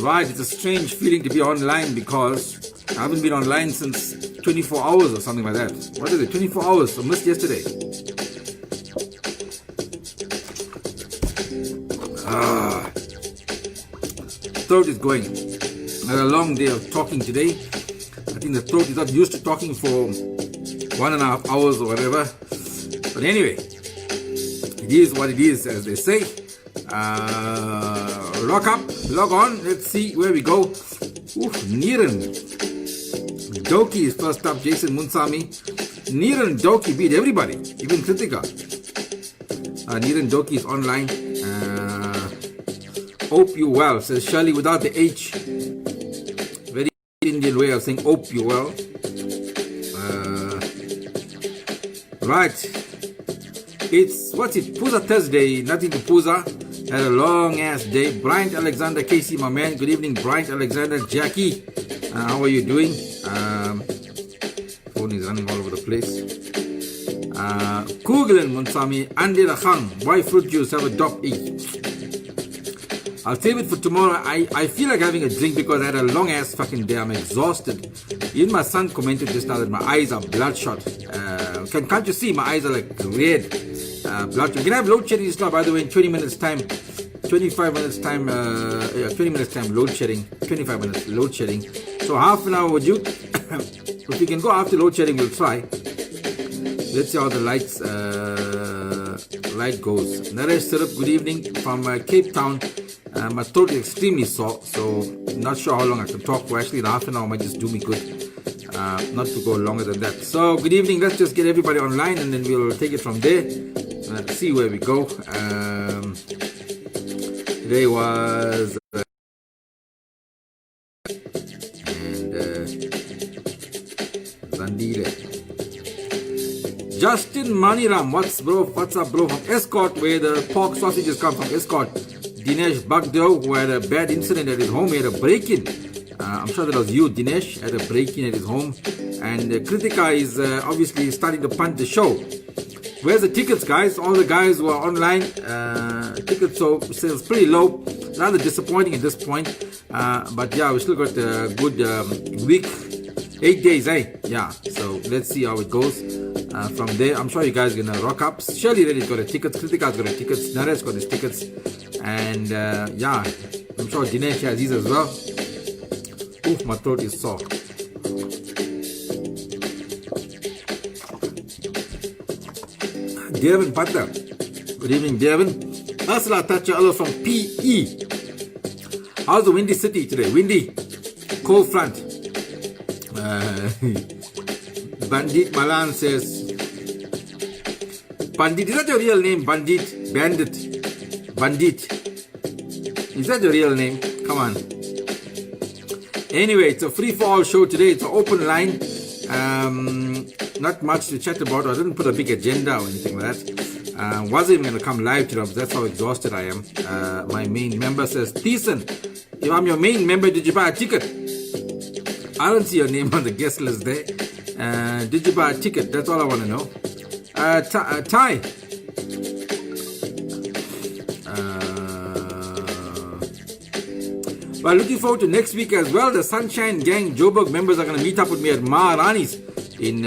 Right, it's a strange feeling to be online because I haven't been online since 24 hours or something like that. What is it? 24 hours. I missed yesterday. Throat is going. I had a long day of talking today. I think the throat is not used to talking for 1.5 hours or whatever. But anyway, it is what it is, as they say. Lock up, log on, let's see where we go. Niran Doki is first up, Jason Munsami. Niran Doki beat everybody, even Kritika. Niran Doki is online. Hope you well, says Shirley without the H. Very Indian way of saying hope you well. Right. It's, what's it, Puza Thursday, nothing to Puza. Had a long ass day. Bryant Alexander, Casey, my man. Good evening, Bryant Alexander. Jackie, how are you doing? Phone is running all over the place. Kugelin Munsami, Andira Khang. Why fruit juice? Have a dop E. I'll save it for tomorrow. I feel like having a drink because I had a long ass fucking day. I'm exhausted. Even my son commented just now that my eyes are bloodshot. Can't you see? My eyes are like red. Bloodshot. We can have load shedding just now, by the way, in 20 minutes time. 25 minutes time. 20 minutes time load shedding. 25 minutes load shedding. So half an hour would you? If we can go after load shedding, we'll try. Let's see how the light goes. Naresh Sirup, good evening from Cape Town. My throat is extremely sore, so not sure how long I can talk for. Actually, half an hour might just do me good. Not to go longer than that. So, good evening. Let's just get everybody online and then we'll take it from there. Let's see where we go. Today was... Zandile. Justin Maniram, what's up, bro? From Escort, where the pork sausages come from. Escort. Dinesh Bagdo, who had a bad incident at his home, he had a break-in. I'm sure that was you, Dinesh, had a break-in at his home. And Kritika is obviously starting to punt the show. Where's the tickets, guys? All the guys who are online, ticket sales pretty low. Rather disappointing at this point. But yeah, we still got a good week. 8 days, eh? Yeah, so let's see how it goes. From there, I'm sure you guys are gonna rock up. Shirley Reddy's got a ticket, Kritika's got a ticket, Naresh got his tickets. And yeah, I'm sure Dinesh has his as well. Oof, my throat is sore. Devin Patra. Good evening, Devin. Ursula Thatcher Allah from PE. How's the windy city today? Windy. Cold front. Bandit Malan says, Bandit, is that your real name? Bandit? Bandit? Bandit? Is that your real name? Come on. Anyway, it's a free-for-all show today. It's an open line. Not much to chat about. I didn't put a big agenda or anything like that. Wasn't going to come live today because that's how exhausted I am. My main member says, Thiessen, if I'm your main member, did you buy a ticket? I don't see your name on the guest list there. Did you buy a ticket? That's all I want to know. Ty. Well, looking forward to next week as well. The Sunshine Gang Joburg members are going to meet up with me at Maharani's in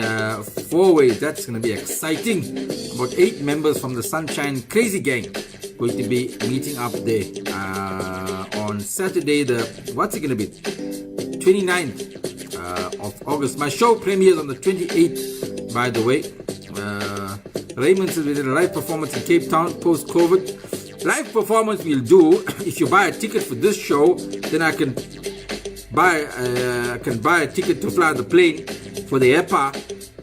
4 ways. That's going to be exciting. About 8 members from the Sunshine Crazy Gang going to be meeting up there on Saturday. What's it going to be? 29th of August. My show premieres on the 28th, by the way. Raymond says we did a live performance in Cape Town post-COVID. Live performance we'll do. If you buy a ticket for this show, then I can buy a ticket to fly on the plane for the EPA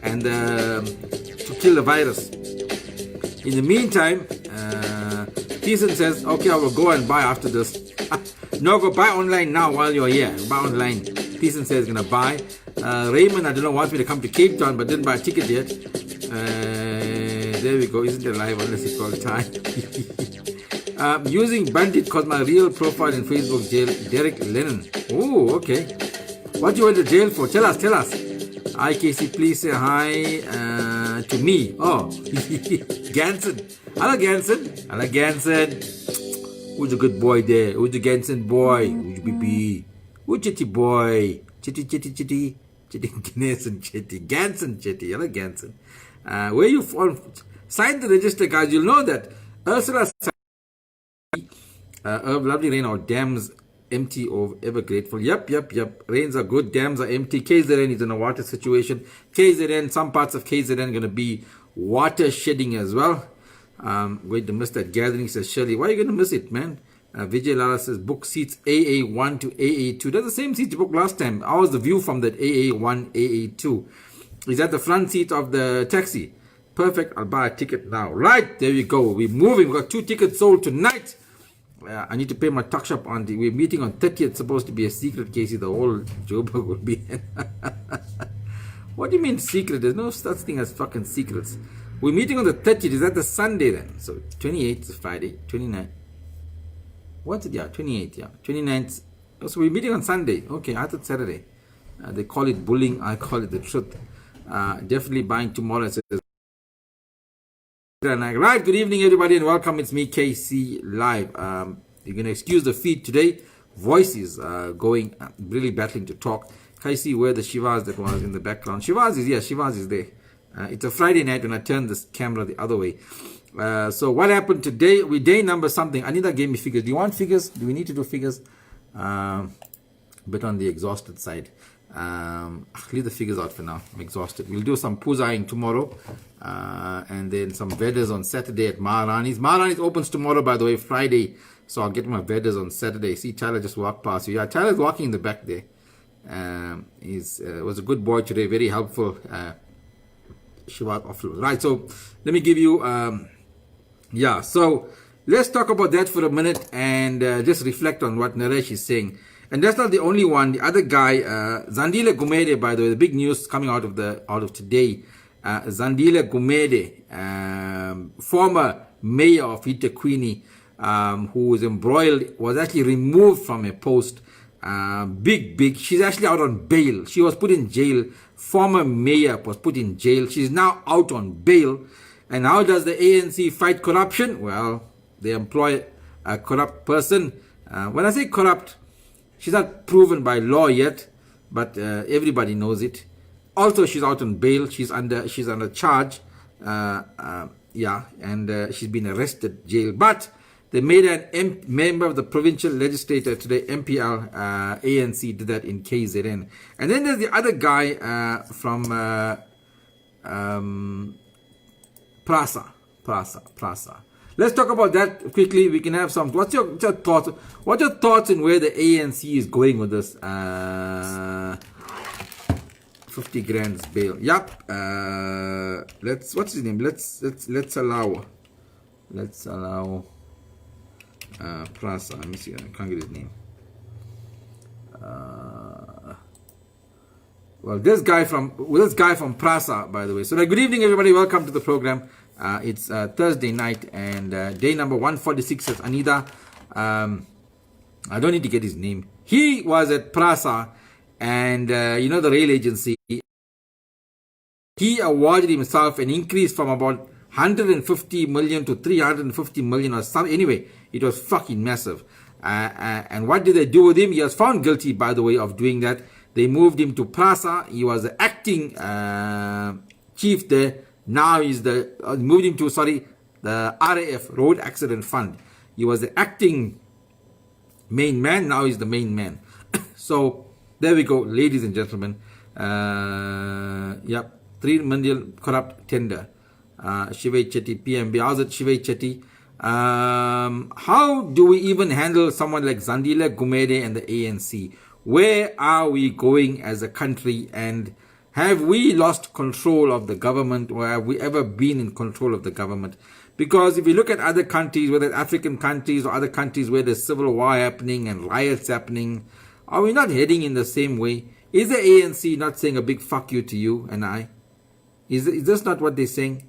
and to kill the virus. In the meantime, Thiessen says, okay, I will go and buy after this. No, go buy online now while you're here. Buy online. Thiessen says he's going to buy. Raymond, I don't know, wants me to come to Cape Town, but didn't buy a ticket yet. There we go. Isn't it live unless it's called time? Using Bandit because my real profile in Facebook jail, Derek Lennon. Oh, okay. What you went to jail for? Tell us. Hi, Casey, please say hi to me. Oh, Ganson. Hello, Ganson. Who's a good boy there? Who's the Ganson boy? Who's your BB? Who's Chitty boy? Chitty. Ganson Chitty. I like Ganson. Where you from? Sign the register, guys. You'll know that Ursula lovely rain, our dams empty or ever grateful. Yep. Rains are good, dams are empty. KZN is in a water situation. KZN, some parts of KZN are going to be water shedding as well. Going to miss that gathering, says Shirley. Why are you going to miss it, man? Vijay Lala says book seats AA1 to AA2. That's the same seats you booked last time. How was the view from that AA1, AA2? Is that the front seat of the taxi? Perfect. I'll buy a ticket now. Right, there we go. We're moving. We've got 2 tickets sold tonight. I need to pay my tuck shop on we're meeting on 30th. It's supposed to be a secret, Casey. The whole Joburg will be What do you mean secret? There's no such thing as fucking secrets. We're meeting on the 30th. Is that the Sunday then? So 28th is Friday. 29th. What's it? Yeah, 28th. Yeah, 29th. Oh, so we're meeting on Sunday. Okay, I thought Saturday. They call it bullying. I call it the truth. Definitely buying tomorrow. Right, good evening everybody and welcome. It's me, KC Live. You're going to excuse the feed today. Voice is going, really battling to talk. Can you see where the Shivas that was in the background? Shivas is there. It's a Friday night when I turn this camera the other way. So what happened today? We day number something. Anita gave me figures. Do you want figures? Do we need to do figures? A bit on the exhausted side. Leave the figures out for now. I'm exhausted. We'll do some puzaing tomorrow. And then some Vedas on Saturday at Maharani's. Maharani's opens tomorrow, by the way, Friday. So I'll get my Vedas on Saturday. See, Tyler just walked past you. Yeah, Tyler's walking in the back there. Was a good boy today, very helpful. Shivat offload. Right, so let me give you, so let's talk about that for a minute and just reflect on what Naresh is saying. And that's not the only one. The other guy, Zandile Gumede, by the way, the big news coming out of today. Zandile Gumede, former mayor of eThekwini, who was embroiled, was actually removed from a post. Big. She's actually out on bail. She was put in jail. Former mayor was put in jail. She's now out on bail. And how does the ANC fight corruption? Well, they employ a corrupt person. When I say corrupt, she's not proven by law yet, but everybody knows it. Also, she's out on bail. She's under charge. And she's been arrested, jail. But they made an member of the provincial legislature today, MPL, ANC, did that in KZN. And then there's the other guy from Prasa. Let's talk about that quickly. We can have some. What's your thoughts? What's your thoughts on where the ANC is going with this? 50 grand's bail. Yup. What's his name? Let's allow Prasa. Let me see. I can't get his name. This guy from Prasa, by the way. So, good evening, everybody. Welcome to the program. It's Thursday night and day number 146 says Anida. I don't need to get his name. He was at Prasa and the rail agency. He awarded himself an increase from about 150 million to 350 million or something. Anyway, it was fucking massive. And what did they do with him? He was found guilty, by the way, of doing that. They moved him to Prasa. He was the acting chief there. Now he's moved him to, the RAF, Road Accident Fund. He was the acting main man. Now he's the main man. So, there we go, ladies and gentlemen. 3 million corrupt tender. Shivay Chetty, PMB. How's it, Shivay Chetty? How do we even handle someone like Zandile Gumede and the ANC? Where are we going as a country, and have we lost control of the government, or have we ever been in control of the government? Because if you look at other countries, whether African countries or other countries where there's civil war happening and riots happening, are we not heading in the same way? Is the ANC not saying a big fuck you to you and I? Is this not what they're saying?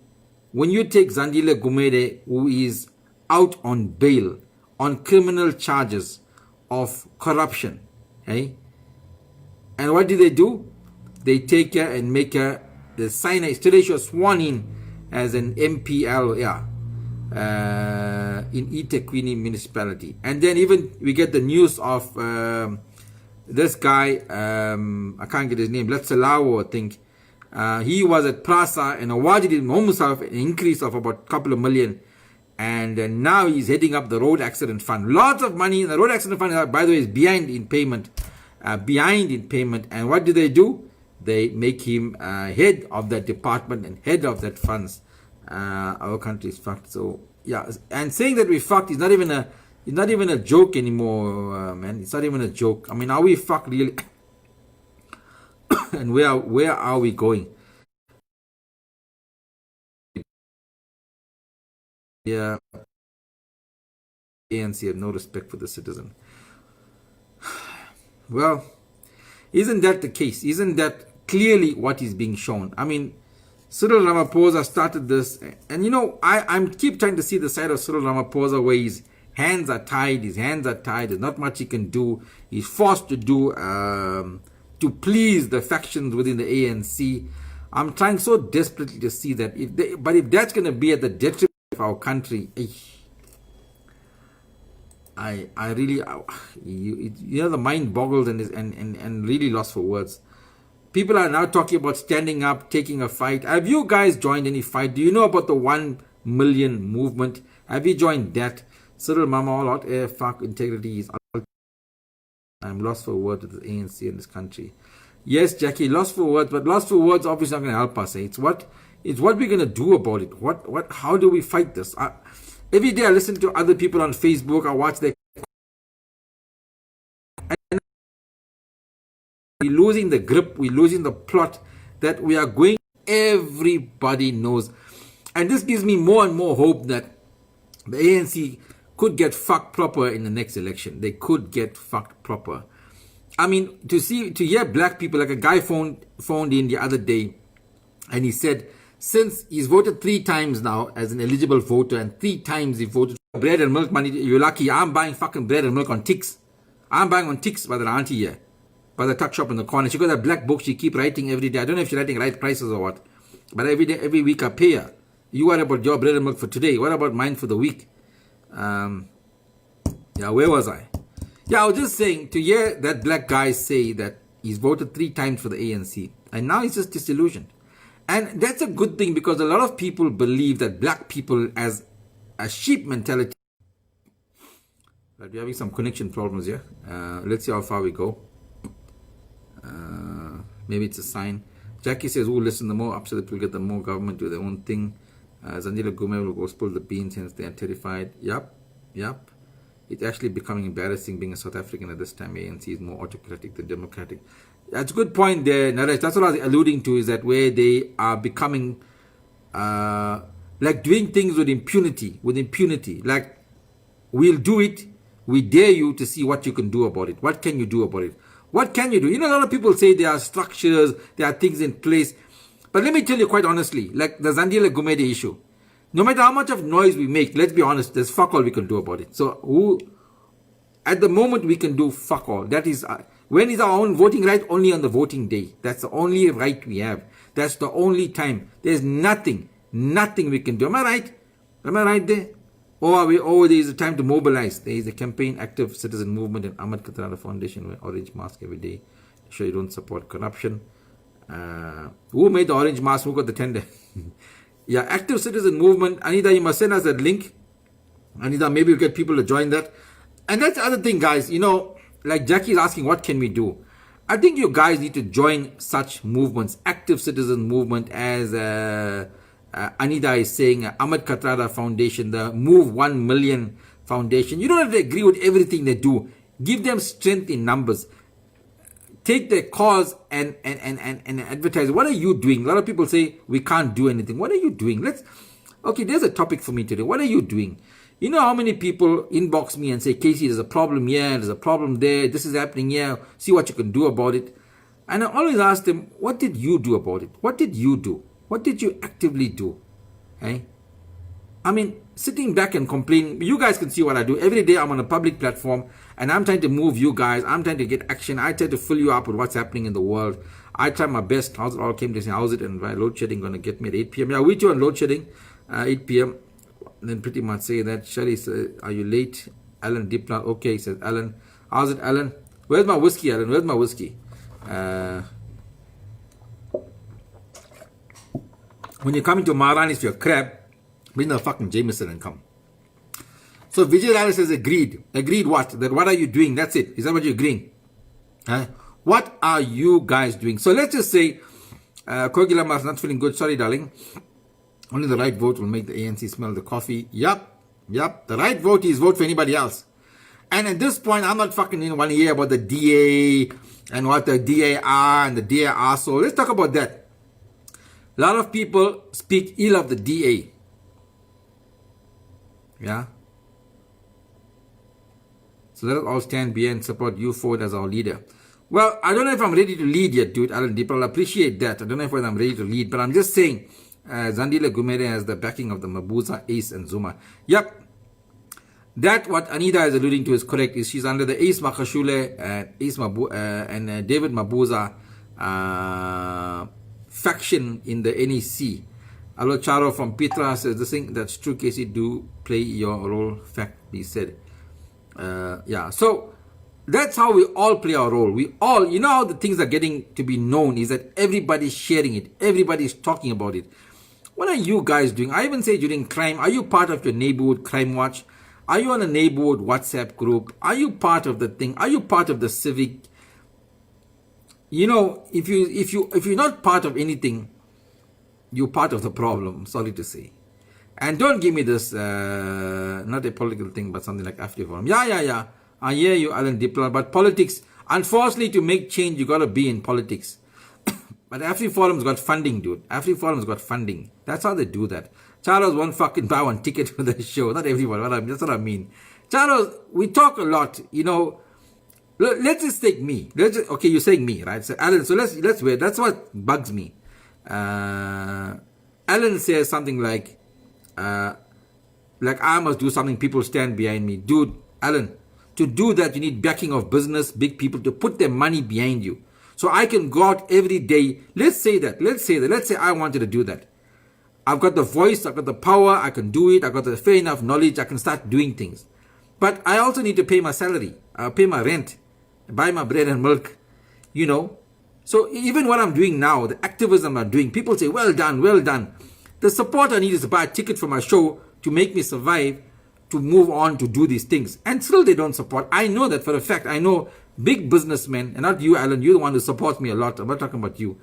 When you take Zandile Gumede, who is out on bail on criminal charges of corruption, okay? And what do? They take her and make her the signer. Today she was sworn in as an MPL, in eThekwini municipality. And then even we get the news of this guy, I can't get his name, Letzelawo, I think. He was at Prasa and awarded him himself an increase of about a couple of million. And now he's heading up the road accident fund. Lots of money. The road accident fund, by the way, is behind in payment. And what do? They make him head of that department and head of that funds. Our country is fucked. So yeah, and saying that we fucked is not even a joke anymore, man. It's not even a joke. I mean, are we fucked really? And where are we going? Yeah, ANC have no respect for the citizen. Well, isn't that the case? Isn't that clearly what is being shown? I mean, Cyril Ramaphosa started this, and I'm keep trying to see the side of Cyril Ramaphosa where his hands are tied. There's not much he can do. He's forced to do to please the factions within the ANC. I'm trying so desperately to see that. If that's going to be at the detriment of our country, I really, the mind boggles and really lost for words. People are now talking about standing up, taking a fight. Have you guys joined any fight? Do you know about the 1 million movement? Have you joined that? Cyril Mama, all out air, fuck, integrity is. I'm lost for words with the ANC in this country. Yes, Jackie, lost for words, but lost for words obviously not going to help us. It's what we're going to do about it. How do we fight this? Every day I listen to other people on Facebook. I watch their. We're losing the grip. We're losing the plot that we are going. Everybody knows. And this gives me more and more hope that the ANC could get fucked proper in the next election. They could get fucked proper. I mean, to hear black people, like a guy phoned in the other day, and he said, since he's voted 3 times now as an eligible voter, and 3 times he voted for bread and milk money, you're lucky. I'm buying fucking bread and milk on Tix. I'm buying on Tix by the auntie here, by the tuck shop in the corner. She got that black book she keep writing every day. I don't know if she's writing right prices or what, but every week I pay her. You worry about your bread and milk for today. What about mine for the week? Where was I? I was just saying, to hear that black guy say that he's voted 3 times for the ANC, and now he's just disillusioned. And that's a good thing, because a lot of people believe that black people as a sheep mentality. But we're having some connection problems here. Let's see how far we go. Maybe it's a sign. Jackie says, listen, the more upset people get, the more government do their own thing. Zandile Gume will go spill the beans, hence they are terrified. Yup. It's actually becoming embarrassing being a South African at this time. ANC is more autocratic than democratic. That's a good point there, Naresh. That's what I was alluding to, is that where they are becoming like doing things with impunity. Like, we'll do it. We dare you to see what you can do about it. What can you do about it? What can you do? A lot of people say there are structures, there are things in place. But let me tell you quite honestly, like the Zandile Gumede issue, no matter how much of noise we make, let's be honest, there's fuck all we can do about it. So at the moment we can do fuck all. That is, when is our own voting right? Only on the voting day. That's the only right we have. That's the only time. There's nothing we can do. Am I right? Am I right there? Or there is a time to mobilize. There is a campaign, active citizen movement, and Ahmed Kathrada Foundation with orange mask every day. Sure you don't support corruption. Who made the orange mask? Who got the tender? Yeah, active citizen movement. Anita, you must send us that link. Anita, maybe we'll get people to join that. And that's the other thing, guys. Like Jackie is asking, what can we do? I think you guys need to join such movements, active citizen movement, as Anita is saying, Ahmed Kathrada Foundation, the Move 1 Million Foundation. You don't have to agree with everything they do. Give them strength in numbers. Take their cause and advertise. What are you doing? A lot of people say we can't do anything. What are you doing? There's a topic for me today. What are you doing? You know how many people inbox me and say, Casey, there's a problem here, there's a problem there, this is happening here, see what you can do about it. And I always ask them, what did you do about it? What did you do? What did you actively do? Hey? I mean, sitting back and complaining, you guys can see what I do. Every day I'm on a public platform and I'm trying to move you guys. I'm trying to get action. I try to fill you up with what's happening in the world. I try my best. How's it all came to say, how's it and load shedding going to get me at 8 p.m.? Yeah, we too on load shedding, 8 p.m. then pretty much say that. Sherry says, are you late? Alan Dipla, okay, says Alan. How's it, Alan? Where's my whiskey, Alan? Where's my whiskey? When you're coming to Maharani's for your crab, bring the fucking Jameson and come. So Vijay Rallis says agreed. Agreed what? That what are you doing? That's it. Is that what you're agreeing? What are you guys doing? So let's just say Kogilama is not feeling good. Sorry, darling. Only the right vote will make the ANC smell the coffee. Yup. The right vote is vote for anybody else. And at this point, I'm not fucking in 1 year about the DA and what the DA are and the DA are. So let's talk about that. A lot of people speak ill of the DA. Yeah. So let us all stand behind and support you forward as our leader. Well, I don't know if I'm ready to lead yet, dude. Alan Deep, I'll appreciate that. I don't know if I'm ready to lead, but I'm just saying, Zandile Gumere has the backing of the Mabuza, Ace, and Zuma. Yep. That what Anita is alluding to is correct. Is she's under the Ace Makashule and David Mabuza faction in the NEC. Alo Charo from Petra says the thing that's true. Casey, do play your role. Fact be said. Yeah. So that's how we all play our role. We all, you know how the things are getting to be known is that everybody's sharing it. Everybody's talking about it. What are you guys doing? I even say during crime, are you part of your neighborhood crime watch? Are you on a neighborhood WhatsApp group? Are you part of the thing? Are you part of the civic? You know, if you're not part of anything, you're part of the problem. Sorry to say. And don't give me this, not a political thing, but something like AfriForum. Yeah. I hear you, Alan Dipla. But politics, unfortunately, to make change, you got to be in politics. But AfriForum's got funding, dude. AfriForum's got funding. That's how they do that. Charles won't fucking buy one ticket for the show. Not everyone. That's what I mean. Charles, we talk a lot, you know. Let's just take me. Okay, you're saying me, right? So Alan, so let's wait. That's what bugs me. Alan says something like I must do something, people stand behind me. Dude, Alan, to do that, you need backing of business, big people to put their money behind you. So I can go out every day. Let's say I wanted to do that. I've got the voice, I've got the power, I can do it, I've got the fair enough knowledge, I can start doing things. But I also need to pay my salary, pay my rent, buy my bread and milk, you know. So even what I'm doing now, the activism I'm doing, people say, well done. The support I need is to buy a ticket for my show to make me survive, to move on, to do these things. And still they don't support. I know that for a fact. I know big businessmen, and not you, Alan, you're the one who supports me a lot. I'm not talking about you.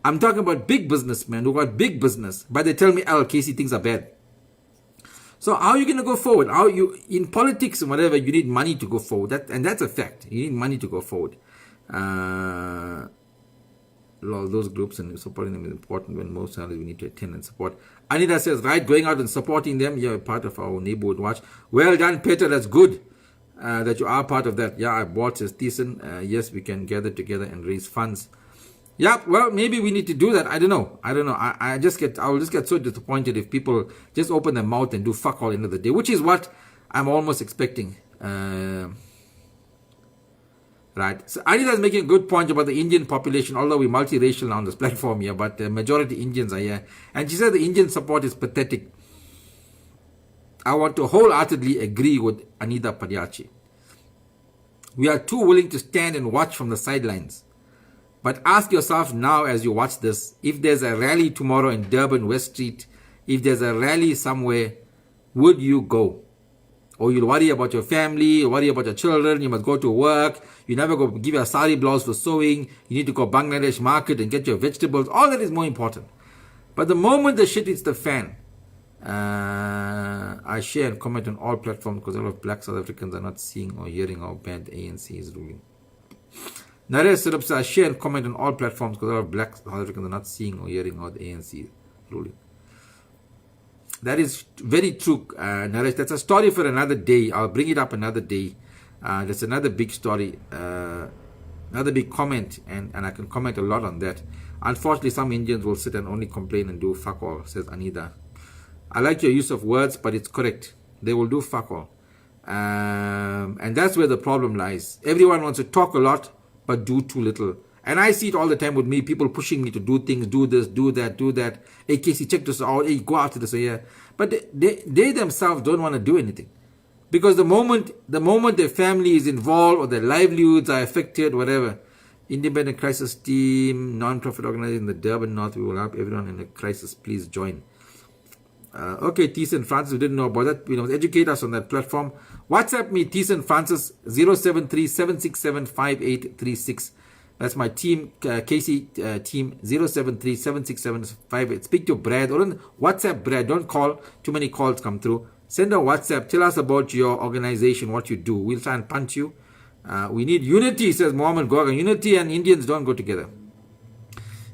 I'm talking about big businessmen who got big business, but they tell me, Casey, things are bad. So how are you going to go forward? How you in politics and whatever, you need money to go forward. That's a fact. You need money to go forward. All those groups and supporting them is important. When most times we need to attend and support. Anita says, right, going out and supporting them. You're part of our neighborhood watch. Well done, Peter. That's good that you are part of that. Yeah, I bought, says Thiessen. Yes, we can gather together and raise funds. Yeah, well, maybe we need to do that. I don't know. I will just get so disappointed if people just open their mouth and do fuck all end of the day, which is what I'm almost expecting. Right. So Anita is making a good point about the Indian population, although we're multiracial on this platform here, but the majority Indians are here. And she said the Indian support is pathetic. I want to wholeheartedly agree with Anita Padiachi. We are too willing to stand and watch from the sidelines. But ask yourself now as you watch this, if there's a rally tomorrow in Durban, West Street, if there's a rally somewhere, would you go? Or you'll worry about your family, you worry about your children, you must go to work, you never go give your sari blouse for sewing, you need to go Bangladesh market and get your vegetables, all that is more important. But the moment the shit hits the fan, I share and comment on all platforms because a lot of black South Africans are not seeing or hearing how bad the ANC is ruling. Naresh Sirup says, I share and comment on all platforms because a lot of black South Africans are not seeing or hearing how the ANC is ruling. That is very true, Naresh. That's a story for another day. I'll bring it up another day. That's another big story, another big comment, and I can comment a lot on that. Unfortunately, some Indians will sit and only complain and do fuck all, says Anita. I like your use of words, but it's correct. They will do fuck all. And that's where the problem lies. Everyone wants to talk a lot, but do too little. And I see it all the time with me, people pushing me to do things, do this, do that, do that. Hey, Casey, check this out. Hey, go after this. Yeah. But they themselves don't want to do anything. Because the moment their family is involved or their livelihoods are affected, whatever, Independent Crisis Team, non-profit organization in the Durban North, we will help everyone in a crisis. Please join. Okay, Tisa and Francis, we didn't know about that. Educate us on that platform. WhatsApp me, Tisa and Francis, 073-767-5836. That's my team, Casey team, 073-767-58. Speak to Brad, or WhatsApp Brad. Don't call. Too many calls come through. Send a WhatsApp. Tell us about your organization, what you do. We'll try and punch you. We need unity, says Mohammed Gorgan. Unity and Indians don't go together.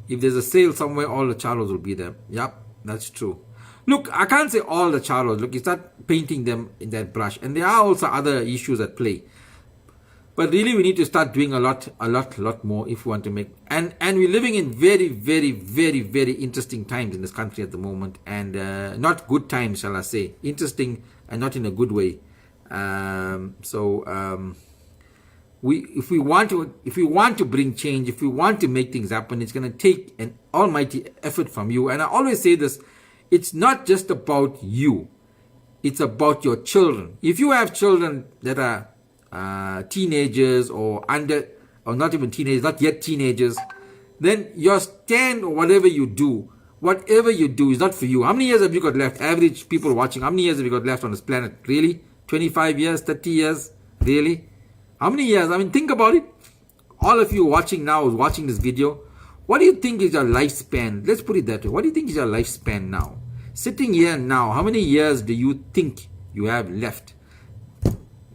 If there's a sale somewhere, all the Charlos will be there. Yep, that's true. Look, I can't say all the Charlos. Look, you start painting them in that brush. And there are also other issues at play. But really, we need to start doing a lot more if we want to make... And we're living in very, very, very, very interesting times in this country at the moment. And not good times, shall I say. Interesting and not in a good way. If we want to bring change, if we want to make things happen, it's going to take an almighty effort from you. And I always say this, it's not just about you. It's about your children. If you have children that are teenagers or not even teenagers, not yet teenagers, then your stand or whatever you do is not for you. How many years have you got left? Average people watching, how many years have you got left on this planet? Really? 25 years, 30 years? Really? How many years? I mean, think about it. All of you watching now, watching this video, what do you think is your lifespan? Let's put it that way. What do you think is your lifespan now? Sitting here now, how many years do you think you have left?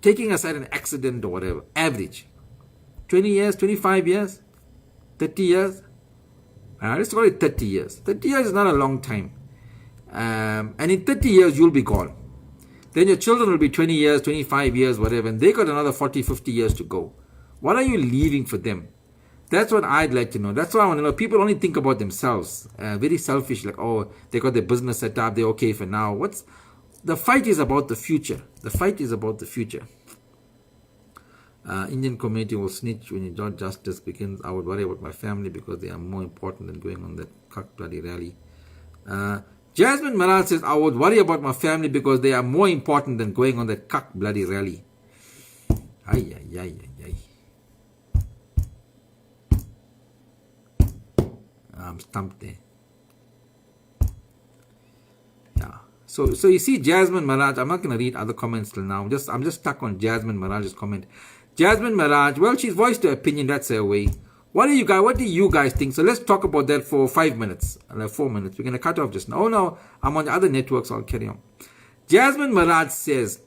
Taking aside an accident or whatever, average. 20 years, 25 years, 30 years? Let's call it 30 years. 30 years is not a long time. And in 30 years, you'll be gone. Then your children will be 20 years, 25 years, whatever, and they got another 40, 50 years to go. What are you leaving for them? That's what I'd like to know. That's what I want to know. People only think about themselves. Very selfish, like, oh, they got their business set up, they're okay for now. The fight is about the future. The fight is about the future. Indian community will snitch when your justice begins. I would worry about my family because they are more important than going on that cuck bloody rally. Jasmine Maral says, I would worry about my family because they are more important than going on that cuck bloody rally. Ay. I'm stumped there. Yeah. So you see Jasmine Maraj, I'm not going to read other comments till now. I'm just stuck on Jasmine Maraj's comment. Jasmine Maraj, well, she's voiced her opinion, that's her way. What do you guys think? So let's talk about that for 5 minutes, 4 minutes. We're going to cut off just now. Oh no, I'm on the other networks, I'll carry on. Jasmine Maraj says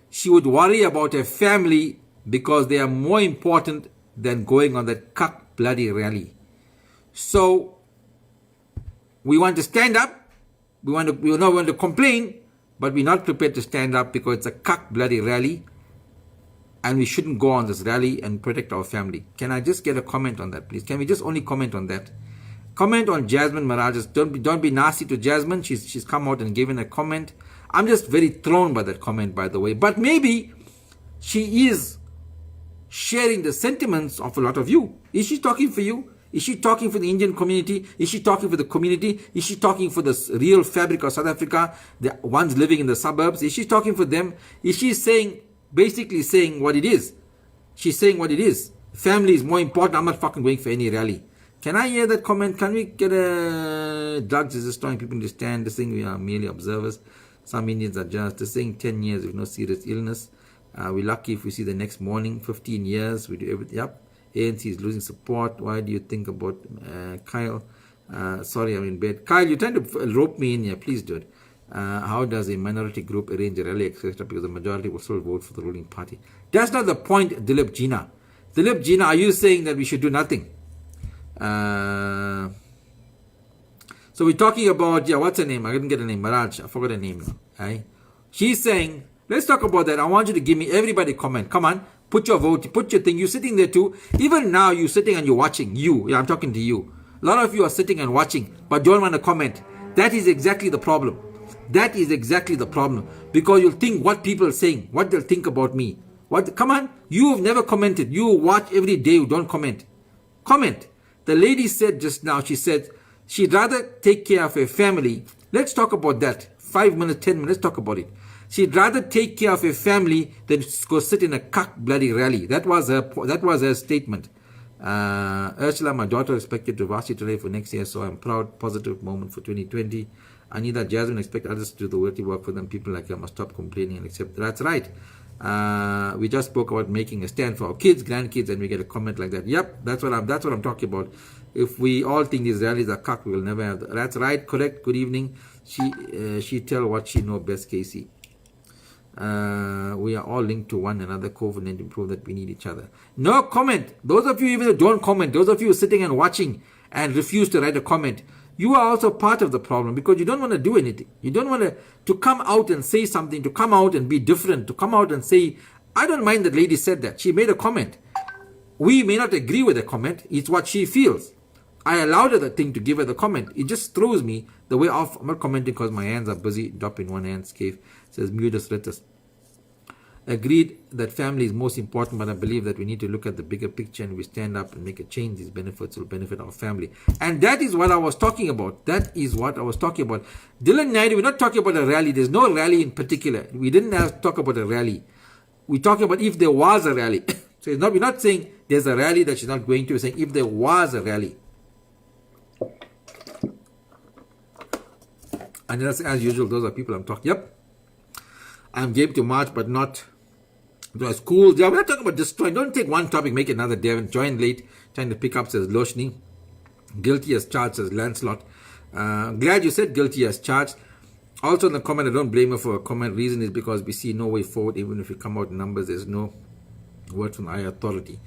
she would worry about her family because they are more important than going on that cuck bloody rally. So we want to stand up. We not want to complain, but we're not prepared to stand up because it's a cuck bloody rally. And we shouldn't go on this rally and protect our family. Can I just get a comment on that, please? Can we just only comment on that? Comment on Jasmine Maraj. Don't be nasty to Jasmine. She's come out and given a comment. I'm just very thrown by that comment, by the way. But maybe she is sharing the sentiments of a lot of you. Is she talking for you? Is she talking for the Indian community? Is she talking for the community? Is she talking for the real fabric of South Africa, the ones living in the suburbs? Is she talking for them? Is she basically saying what it is? She's saying what it is. Family is more important. I'm not fucking going for any rally. Can I hear that comment? Can we get a... Drugs is destroying people to stand. This thing, we are merely observers. Some Indians are just this thing, 10 years with no serious illness. We're lucky if we see the next morning. 15 years, we do everything. Yep. ANC is losing support. Why do you think about Kyle? Sorry, I'm in bed. Kyle, you're trying to rope me in here. Please do it. How does a minority group arrange a rally, etc.? Because the majority will still vote for the ruling party. That's not the point, Dilip Jina. Dilip Jina, are you saying that we should do nothing? So we're talking about, what's her name? I didn't get her name. Maraj. I forgot her name now. Right? She's saying, let's talk about that. I want you to give me, everybody comment. Come on. Put your vote, put your thing. You're sitting there too. Even now, you're sitting and you're watching. I'm talking to you. A lot of you are sitting and watching, but don't want to comment. That is exactly the problem. That is exactly the problem. Because you'll think what people are saying, what they'll think about me. Come on, you have never commented. You watch every day, you don't comment. comment. The lady said just now, she said she'd rather take care of her family. Let's talk about that. 5 minutes, 10 minutes, let's talk about it. She'd rather take care of her family than go sit in a cuck bloody rally. That was her statement. Ursula, my daughter, expected to varsity today for next year, so I'm proud. Positive moment for 2020. Anita, Jasmine, expect others to do the dirty work for them. People like her must stop complaining and accept. That's right. We just spoke about making a stand for our kids, grandkids, and we get a comment like that. Yep, that's what I'm talking about. If we all think these rallies are cuck, we will never have that. That's right, correct. Good evening. She tell what she know best, Casey. We are all linked to one another. COVID-19 prove that we need each other. No comment. Those of you even who don't comment, those of you sitting and watching and refuse to write a comment, you are also part of the problem because you don't want to do anything. You don't want to come out and say something, to come out and be different, to come out and say, I don't mind that lady said that. She made a comment. We may not agree with the comment. It's what she feels. I allowed her the thing to give her the comment. It just throws me the way off. I'm not commenting because my hands are busy. Drop in one hand. Scave says, Mutus Ritus. Agreed that family is most important, but I believe that we need to look at the bigger picture and we stand up and make a change. These benefits will benefit our family. And that is what I was talking about. That is what I was talking about. Dylan Naidu, we're not talking about a rally. There's no rally in particular. We didn't have to talk about a rally. We're talking about if there was a rally. So we're not saying there's a rally that she's not going to. We're saying if there was a rally. And that's as usual, those are people I'm talking. Yep. I'm game to march, but not to a school. Yeah, we're not talking about destroying. Don't take one topic, make another. Devin joined late, trying to pick up, says Loshni. Guilty as charged, says Lancelot. Glad you said guilty as charged. Also in the comment, I don't blame her for a comment. Reason is because we see no way forward. Even if we come out in numbers, there's no word from higher authority.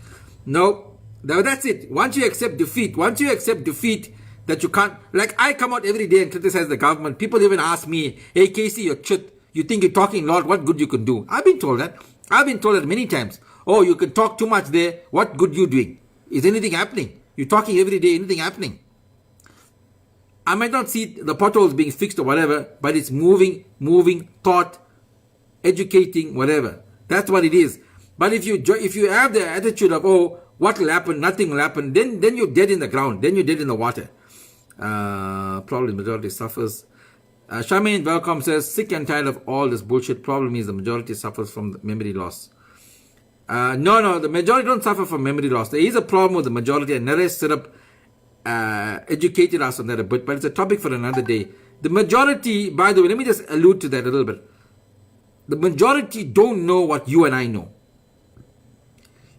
No, that's it. Once you accept defeat, that you can't, like I come out every day and criticize the government. People even ask me, hey Casey, you're chut. You think you're talking a lot, what good you can do? I've been told that. I've been told that many times. Oh, you can talk too much there. What good you doing? Is anything happening? You're talking every day, anything happening? I might not see the potholes being fixed or whatever, but it's moving, thought, educating, whatever. That's what it is. But if you have the attitude of, oh, what will happen, nothing will happen, then you're dead in the ground. Then you're dead in the water. Probably majority suffers. Charmaine Welcome says, sick and tired of all this bullshit. Problem is the majority suffers from memory loss. No, the majority don't suffer from memory loss. There is a problem with the majority, and Naresh Syrup educated us on that a bit, but it's a topic for another day. The majority, by the way, let me just allude to that a little bit. The majority don't know what you and I know.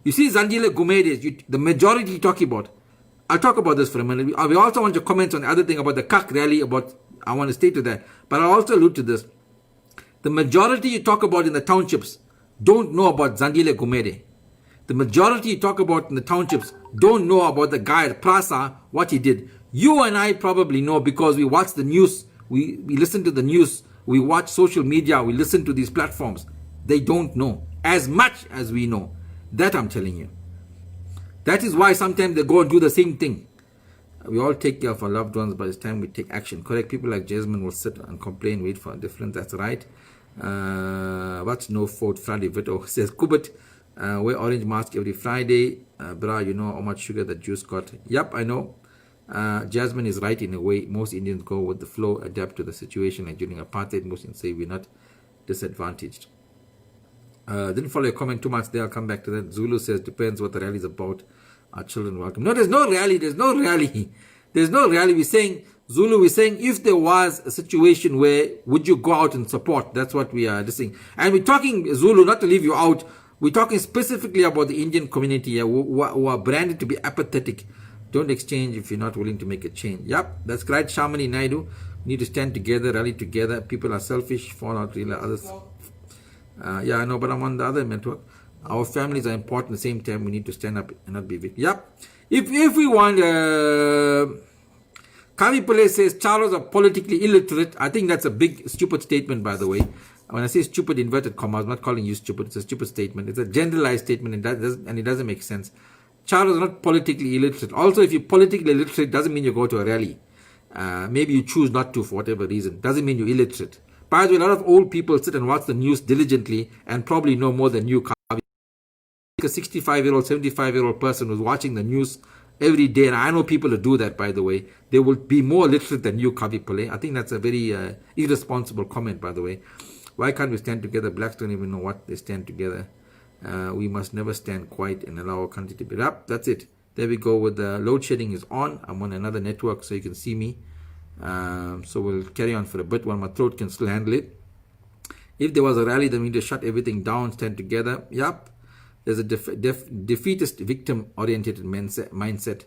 You see Zandile Gumede, the majority talking about. I'll talk about this for a minute. We also want your comments on the other thing about the Kak rally, I want to stay to that. But I'll also allude to this. The majority you talk about in the townships don't know about Zandile Gumede. The majority you talk about in the townships don't know about the guy at Prasa, what he did. You and I probably know because we watch the news, we listen to the news, we watch social media, we listen to these platforms. They don't know as much as we know. That I'm telling you. That is why sometimes they go and do the same thing. We all take care of our loved ones, but it's time we take action. Correct? People like Jasmine will sit and complain, wait for a difference. That's right. What's no fault? Friday Vito says, Kubit, wear orange mask every Friday. Bra, you know how much sugar that juice got. Yep, I know. Jasmine is right in a way. Most Indians go with the flow, adapt to the situation. And during apartheid, most Indians say we're not disadvantaged. Didn't follow your comment too much there. I'll come back to that. Zulu says, depends what the rally is about. Our children welcome. No, there's no rally. We're saying, Zulu, we're saying if there was a situation where would you go out and support? That's what we are saying. And we're talking, Zulu, not to leave you out, we're talking specifically about the Indian community who are branded to be apathetic. Don't exchange if you're not willing to make a change. Yep, that's right. Shamani Naidu. We need to stand together, rally together. People are selfish, fall out, real others. Yeah, I know, but I'm on the other network. Our families are important. At the same time, we need to stand up and not be weak. Yep. If we want, Kavi Pillai says Charlos are politically illiterate. I think that's a big, stupid statement, by the way. When I say stupid, inverted commas, I'm not calling you stupid. It's a stupid statement. It's a generalized statement, and it doesn't make sense. Charlos are not politically illiterate. Also, if you're politically illiterate, doesn't mean you go to a rally. Maybe you choose not to for whatever reason. Doesn't mean you're illiterate. By the way, a lot of old people sit and watch the news diligently and probably know more than you. A 65-year-old, 75-year-old person who's watching the news every day, and I know people who do that, by the way. They will be more literate than you, Kavi Pillay. I think that's a very irresponsible comment, by the way. Why can't we stand together? Blacks don't even know what they stand together. We must never stand quiet and allow our country to be up. That's it. There we go. With the load shedding is on. I'm on another network so you can see me. So we'll carry on for a bit while my throat can still handle it. If there was a rally, then we need to shut everything down, stand together. Yup. There's a defeatist, victim-oriented mindset.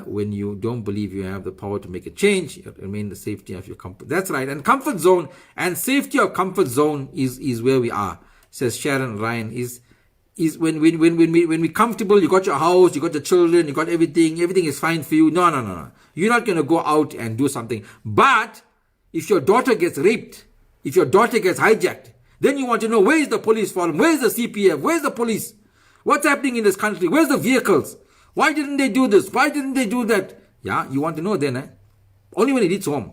When you don't believe you have the power to make a change, you remain in the safety of your comfort. That's right. And comfort zone and safety of comfort zone is where we are, says Sharon Ryan. Is when we comfortable, you got your house, you got your children, you got everything is fine for you. No. You're not going to go out and do something. But if your daughter gets raped, if your daughter gets hijacked, then you want to know, where is the police forum? Where is the CPF? Where's the police? What's happening in this country? Where's the vehicles? Why didn't they do this? Why didn't they do that? Yeah, you want to know then, only when it hits home.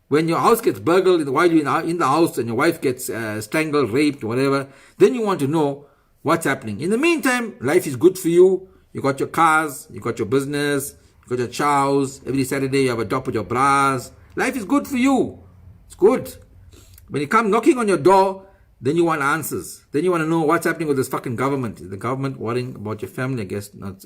When your house gets burgled while you're in the house and your wife gets strangled, raped, whatever, then you want to know what's happening. In the meantime, life is good for you. You got your cars, you got your business, you got your chows. Every Saturday you have a drop with your bras. Life is good for you. It's good. When you come knocking on your door, then you want answers. Then you want to know what's happening with this fucking government. Is the government worrying about your family? I guess not.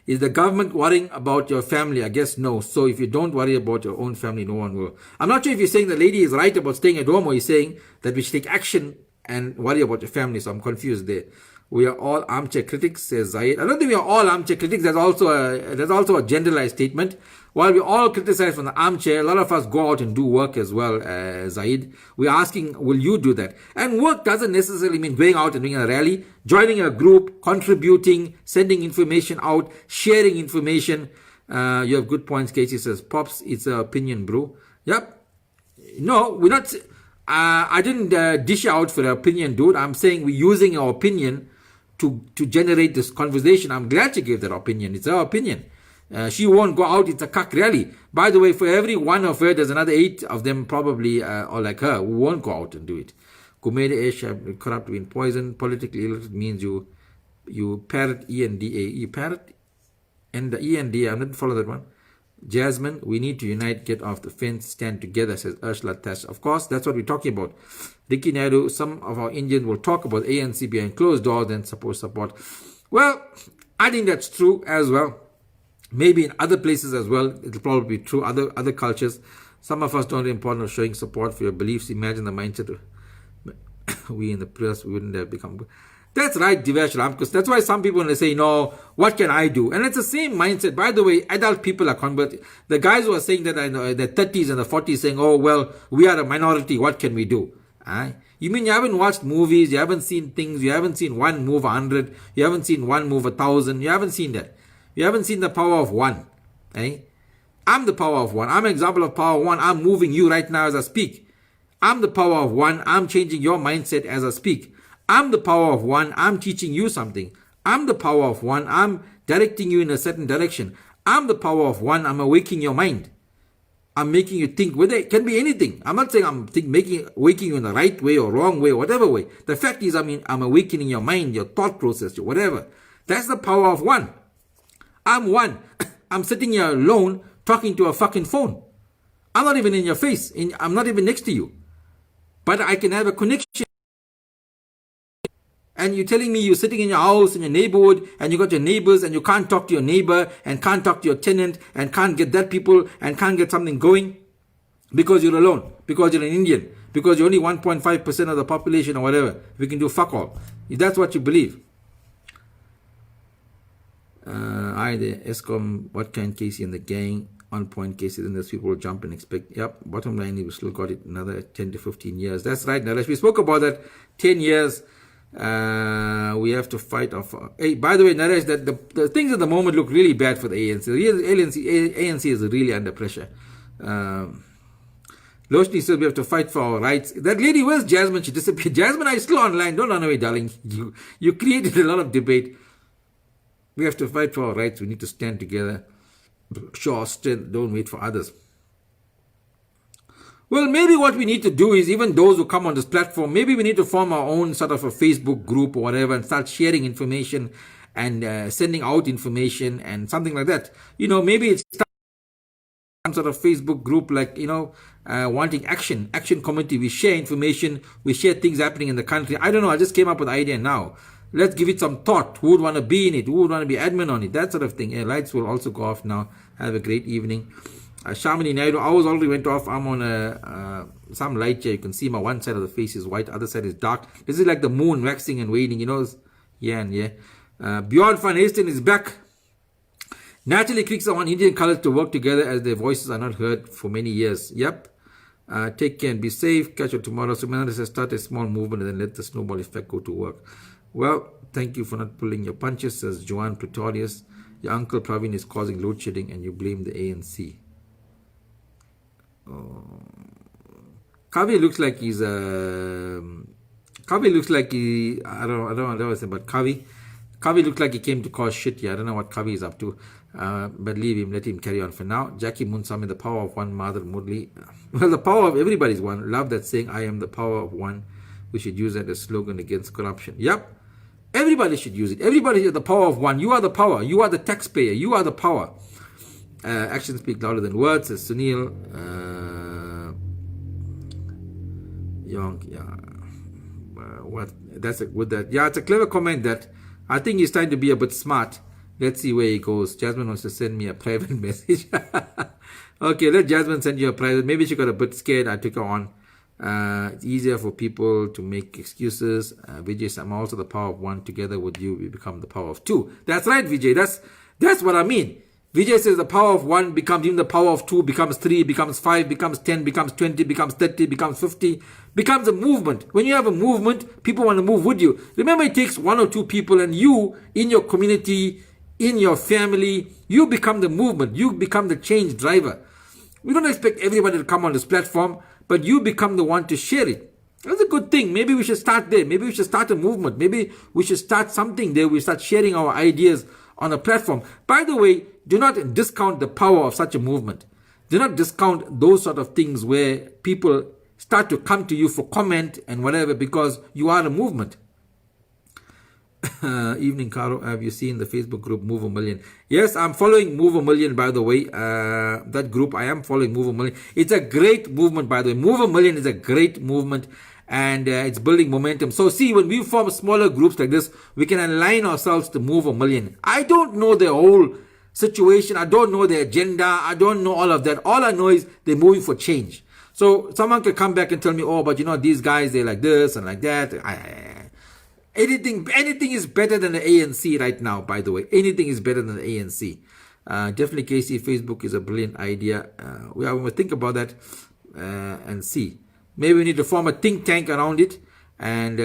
Is the government worrying about your family? I guess no. So if you don't worry about your own family, no one will. I'm not sure if you're saying the lady is right about staying at home, or you're saying that we should take action and worry about your family. So I'm confused there. We are all armchair critics, says Zayed. I don't think we are all armchair critics. There's also a generalized statement. While we all criticize from the armchair, a lot of us go out and do work as well, Zayed. We're asking, will you do that? And work doesn't necessarily mean going out and doing a rally, joining a group, contributing, sending information out, sharing information. You have good points, Casey says. Pops, it's an opinion, bro. Yep. No, we're not. I didn't dish out for an opinion, dude. I'm saying we're using our opinion to generate this conversation. I'm glad you gave that opinion. It's her opinion. She won't go out. It's a cuck rally. By the way, for every one of her, there's another 8 of them probably or like her who won't go out and do it. Kumede Asia, corrupt, being poisoned. Politically illiterate means you parrot ENDA. You parrot and the ENDA. I'm not follow that one. Jasmine, we need to unite, get off the fence, stand together, says Ursula Tash. Of course, that's what we're talking about. Ricky Naidu, some of our Indians will talk about ANC behind closed doors and support. Well, I think that's true as well. Maybe in other places as well, it'll probably be true. Other cultures, some of us don't important of showing support for your beliefs. Imagine the mindset. We in the press, we wouldn't have become good. That's right, Divesh Ramkus. That's why some people, when they say, no, what can I do? And it's the same mindset. By the way, adult people are converted. The guys who are saying that in the 30s and the 40s saying, oh, well, we are a minority. What can we do? You mean you haven't watched movies? You haven't seen things? You haven't seen one move 100? You haven't seen one move 1,000? You haven't seen that. You haven't seen the power of one. I'm the power of one. I'm an example of power of one. I'm moving you right now as I speak. I'm the power of one. I'm changing your mindset as I speak. I'm the power of one. I'm teaching you something. I'm the power of one. I'm directing you in a certain direction. I'm the power of one. I'm awakening your mind. I'm making you think. Whether it can be anything. I'm not saying I'm waking you in the right way or wrong way or whatever way. The fact is, I'm awakening your mind, your thought process, your whatever. That's the power of one. I'm one. I'm sitting here alone talking to a fucking phone. I'm not even in your face. I'm not even next to you. But I can have a connection. And you're telling me you're sitting in your house, in your neighborhood, and you got your neighbors, and you can't talk to your neighbor, and can't talk to your tenant, and can't get that people, and can't get something going because you're alone, because you're an Indian, because you're only 1.5% of the population or whatever. We can do fuck all. If that's what you believe. Hi there, Escom, what can Casey and the gang on point cases, and those people will jump and expect. Yep, bottom line, we still got it another 10 to 15 years. That's right, Naresh. We spoke about that. 10 years. We have to fight off. Hey, by the way, Naresh, that the things at the moment look really bad for the ANC. The ANC is really under pressure. Loshni says we have to fight for our rights. That lady, where's Jasmine? She disappeared. Jasmine, are you still online? Don't run away, darling. You created a lot of debate. We have to fight for our rights. We need to stand together. Show our strength. Don't wait for others. Well, maybe what we need to do is, even those who come on this platform, maybe we need to form our own sort of a Facebook group or whatever and start sharing information and sending out information and something like that. Maybe it's some sort of Facebook group, like, wanting action committee. We share information, we share things happening in the country. I don't know, I just came up with the idea now. Let's give it some thought. Who would want to be in it? Who would want to be admin on it? That sort of thing. Lights will also go off now. Have a great evening. Shamini Naidu, ours already went off. I'm on some light here. You can see my one side of the face is white, other side is dark. This is like the moon waxing and waning, Yeah. Bjorn van Heesten is back. Naturally, Creeks want Indian colors to work together as their voices are not heard for many years. Yep. Take care and be safe. Catch you tomorrow. So, says start a small movement and then let the snowball effect go to work. Well, thank you for not pulling your punches, says Joanne Pretorius. Your uncle Praveen is causing load shedding and you blame the ANC. Kavi looks like he's Kavi looks like he, I don't know what to say, but Kavi looks like he came to cause shit here. I don't know what Kavi is up to. But leave him, let him carry on for now. Jackie Munsami, the power of one, Mother Murli. Well, the power of everybody is one. Love that saying, I am the power of one. We should use that as a slogan against corruption. Yep. Everybody should use it. Everybody is the power of one. You are the power. You are the taxpayer. You are the power. Actions speak louder than words, says Sunil. That's a good that. Yeah, it's a clever comment that. I think he's trying to be a bit smart. Let's see where he goes. Jasmine wants to send me a private message. Okay, let Jasmine send you a private. Maybe she got a bit scared. I took her on. It's easier for people to make excuses. Vijay, I'm also the power of one. Together with you, we become the power of two. That's right, Vijay. That's what I mean. Vijay says the power of one becomes even the power of two, becomes 3, becomes 5, becomes 10, becomes 20, becomes 30, becomes 50, becomes a movement. When you have a movement, people want to move with you. Remember, it takes 1 or 2 people, and you, in your community, in your family, you become the movement. You become the change driver. We don't expect everybody to come on this platform, but you become the one to share it. That's a good thing. Maybe we should start there. Maybe we should start a movement. Maybe we should start something there. We start sharing our ideas on a platform. By the way, do not discount the power of such a movement. Do not discount those sort of things where people start to come to you for comment and whatever because you are a movement. Evening, Caro. Have you seen the Facebook group Move a Million? Yes, I'm following Move a Million, by the way. That group, I am following Move a Million. It's a great movement, by the way. Move a Million is a great movement and it's building momentum. So see, when we form smaller groups like this, we can align ourselves to Move a Million. I don't know the whole situation. I don't know their agenda. I don't know all of that. All I know is they're moving for change. So someone can come back and tell me, oh, but these guys, they're like this and like that. Anything is better than the ANC right now, by the way. Anything is better than the ANC. Definitely, Casey, Facebook is a brilliant idea. We will think about that and see. Maybe we need to form a think tank around it and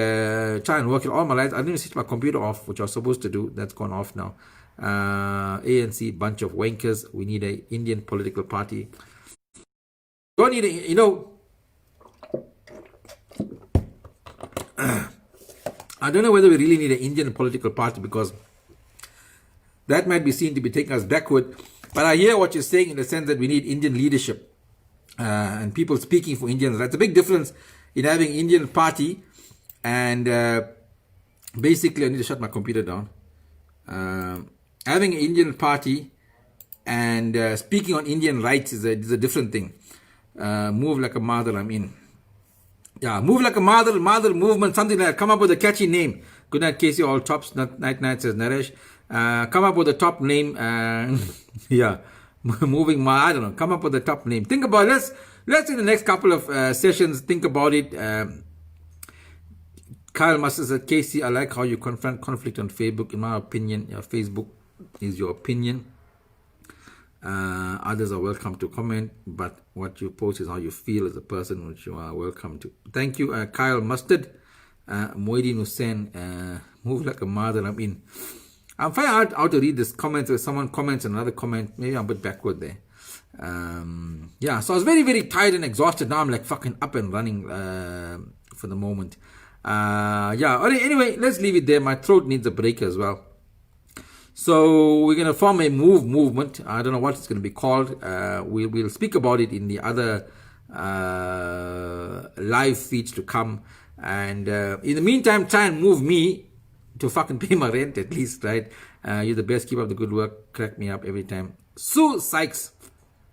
try and work it. All my life, I didn't switch my computer off, which I was supposed to do. That's gone off now. ANC, bunch of wankers. We need an Indian political party. Don't need I don't know whether we really need an Indian political party because that might be seen to be taking us backward. But I hear what you're saying in the sense that we need Indian leadership and people speaking for Indians. That's a big difference in having Indian party and basically, I need to shut my computer down. Having an Indian party and speaking on Indian rights is a different thing. Move like a mother, I'm in. Yeah, move like a mother movement, something like that. Come up with a catchy name. Good night, Casey. All tops. Night, says Naresh. Come up with a top name. Yeah, moving. I don't know. Come up with a top name. Think about it. Let's in the next couple of sessions think about it. Kyle Master said, Casey, I like how you confront conflict on Facebook. In my opinion, your Facebook is your opinion. Others are welcome to comment, but what you post is how you feel as a person, which you are welcome to. Thank you, Kyle Mustard. Moidin Hussain, move like a mother, I'm in. I'm finding out how to read this comment. If someone comments another comment, maybe I'm a bit backward there. Yeah, so I was very, very tired and exhausted. Now I'm like fucking up and running for the moment. Yeah, anyway, let's leave it there. My throat needs a break as well. So we're going to form a movement. I don't know what it's going to be called. We'll speak about it in the other live feeds to come. And in the meantime, try and move me to fucking pay my rent at least, right? You're the best. Keep up the good work. Crack me up every time. Sue Sykes.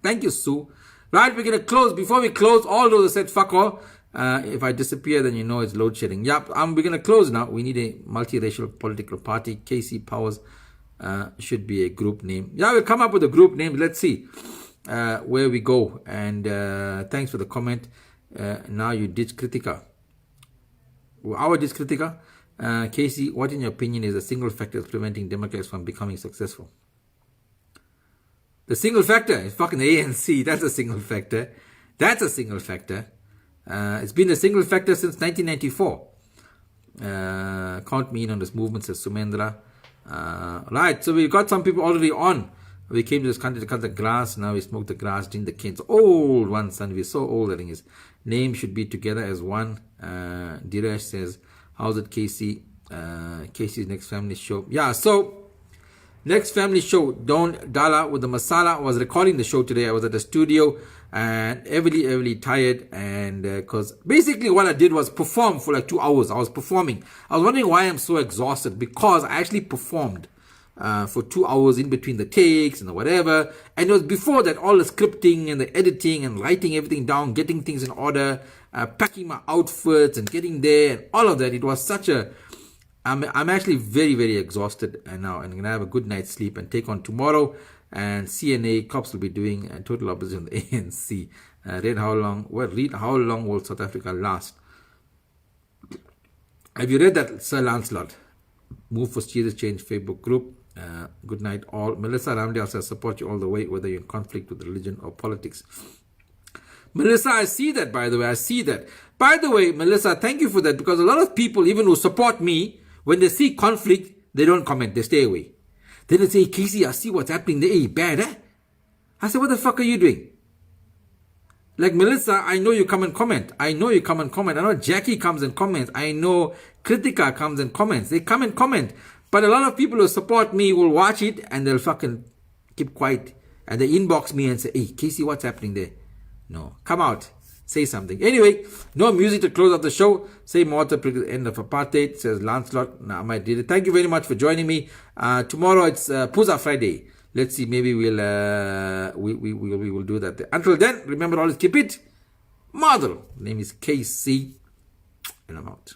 Thank you, Sue. Right, we're going to close. Before we close, all those that said fuck all, if I disappear, then you know it's load shedding. Yep, we're going to close now. We need a multiracial political party. KC Powers should be a group name. Yeah, we'll come up with a group name. Let's see where we go. And thanks for the comment. Now you ditch Kritika. Our ditch Kritika. Casey, what in your opinion is a single factor that's preventing Democrats from becoming successful? The single factor is fucking the ANC. That's a single factor. That's a single factor. It's been a single factor since 1994. Count me in on this movement, says Sumendra. Right, so we've got some people already on. We came to this country to cut the grass. Now we smoke the grass, drink the cane. So old one, son. We're so old. I think his name should be together as one. Diresh says, how's it, Casey? Casey's next family show. Yeah, so next family show, Don Dala with the Masala. I was recording the show today. I was at the studio and heavily tired. And because basically what I did was perform for like 2 hours. I was performing. I was wondering why I'm so exhausted, because I actually performed for 2 hours in between the takes and the whatever. And it was before that, all the scripting and the editing and writing everything down, getting things in order, packing my outfits and getting there and all of that. It was such a... I'm actually very exhausted now, and I'm going to have a good night's sleep and take on tomorrow. And CNA cops will be doing a total opposite of the ANC. Read how long will South Africa last? Have you read that, Sir Lancelot? Move for Serious Change Facebook group. Good night all. Melissa Ramdale says, support you all the way, whether you're in conflict with religion or politics. Melissa, I see that, by the way. I see that. By the way, Melissa, thank you for that, because a lot of people, even who support me, when they see conflict, they don't comment. They stay away. Then they say, Casey, I see what's happening there. Hey, bad, eh? I say, what the fuck are you doing? Like Melissa, I know you come and comment. I know Jackie comes and comments. I know Kritika comes and comments. They come and comment. But a lot of people who support me will watch it and they'll fucking keep quiet. And they inbox me and say, hey, Casey, what's happening there? No, come out. Say something. Anyway, no music to close off the show. Say more to the end of apartheid, says Lancelot. Nah, I did it. Thank you very much for joining me. Tomorrow it's Puza Friday. Let's see, maybe we will do that. Until then, remember, always keep it model. Name is KC, and I'm out.